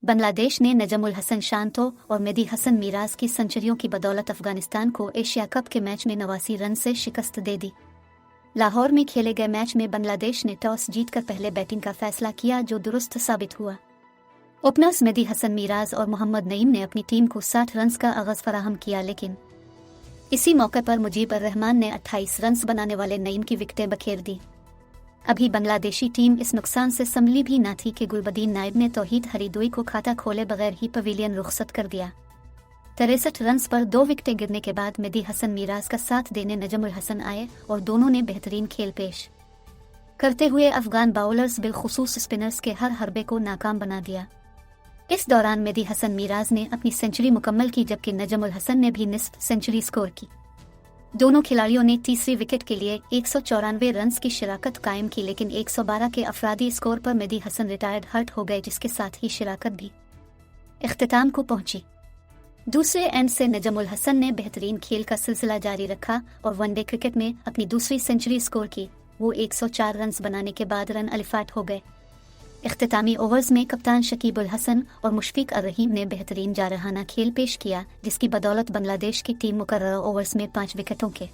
बांग्लादेश ने नजमुल हसन शांतो और मेहदी हसन मिराज की सेंचुरियों की बदौलत अफगानिस्तान को एशिया कप के मैच में 89 रन से शिकस्त दे दी। लाहौर में खेले गए मैच में बांग्लादेश ने टॉस जीतकर पहले बैटिंग का फैसला किया, जो दुरुस्त साबित हुआ। ओपनर्स मेहदी हसन मिराज और मोहम्मद नईम ने अपनी टीम को 60 रन का आगाज फराहम किया, लेकिन इसी मौके पर मुजीब रहमान ने 28 रन बनाने वाले नईम की विकेटें बखेर दी। अभी बांग्लादेशी टीम इस नुकसान से संभली भी न थी कि गुलबदीन नायब ने तौहीद हरीदोई को खाता खोले बगैर ही पवेलियन रुखसत कर दिया। 63 रन पर 2 विकेटें गिरने के बाद मेहदी हसन मिराज का साथ देने नजमुल हसन आए और दोनों ने बेहतरीन खेल पेश करते हुए अफगान बाउलर्स बिलखुसूस स्पिनर्स के हर हरबे को नाकाम बना दिया। इस दौरान मेहदी हसन मिराज ने अपनी सेंचुरी मुकम्मल की, जबकि नजमुल हसन ने भी निस्फ सेंचुरी स्कोर की। दोनों खिलाड़ियों ने तीसरी विकेट के लिए 194 रन की शिराकत कायम की, लेकिन 112 के अफरादी स्कोर पर मेहदी हसन रिटायर्ड हर्ट हो गए, जिसके साथ ही शिराकत भी इख्तिताम को पहुंची। दूसरे एंड से नजमुल हसन ने बेहतरीन खेल का सिलसिला जारी रखा और वनडे क्रिकेट में अपनी दूसरी सेंचुरी स्कोर की। वो 104 रन बनाने के बाद रन अलिफाट हो गए। इख्तितामी ओवर्स में कप्तान शकीब उल हसन और मुशफिक अर रहीम ने बेहतरीन जारहाना खेल पेश किया, जिसकी बदौलत बांग्लादेश की टीम मुकर्रर ओवर्स में 5 विकेटों के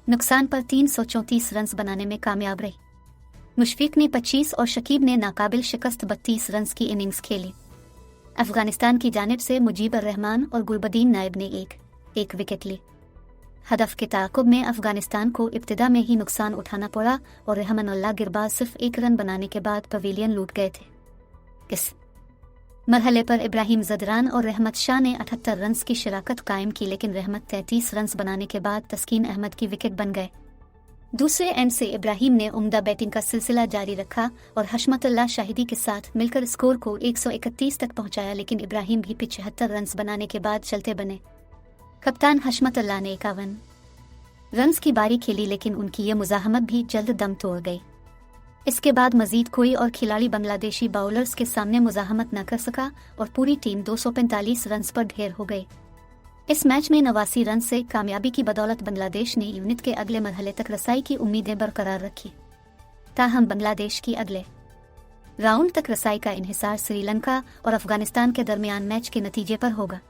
नुकसान पर 334 रन बनाने में कामयाब रही। मुशफिक ने 25 और शकीब ने नाकाबिल शिकस्त 32 रन की इनिंग्स खेली। अफगानिस्तान की जानिब से मुजीब उर रहमान और गुलबदीन नायब ने एक विकेट ली। हदफ के ताक़ुब में अफगानिस्तान को इब्तिदा में ही नुकसान उठाना पड़ा और रहमानुल्लाह गिरबाज सिर्फ 1 रन बनाने के बाद पवेलियन लूट गए थे। इस मरहले पर इब्राहिम ज़दरान और रहमत शाह ने 78 रन की शिराकत कायम की, लेकिन रहमत 33 रन बनाने के बाद तस्कीन अहमद की विकेट बन गए। दूसरे एंड से इब्राहिम ने उम्दा बैटिंग का सिलसिला जारी रखा और हशमतुल्लाह शाहिदी के साथ मिलकर स्कोर को 131 तक पहुंचाया, लेकिन इब्राहिम भी 75 रन बनाने के बाद चलते बने। कप्तान हशमतुल्लाह ने 51 रन की बारी खेली, लेकिन उनकी ये मुज़ाहमत भी जल्द दम तोड़ गई। इसके बाद मजीद कोई और खिलाड़ी बांग्लादेशी बाउलर्स के सामने मुज़ाहमत न कर सका और पूरी टीम 245 रन पर ढेर हो गई। इस मैच में 89 रन से कामयाबी की बदौलत बांग्लादेश ने यूनिट के अगले मरहले तक रसाई की उम्मीदें बरकरार रखी। ताहम बांग्लादेश की अगले राउंड तक रसाई का इन्हिसार श्रीलंका और अफगानिस्तान के दरमियान मैच के नतीजे पर होगा।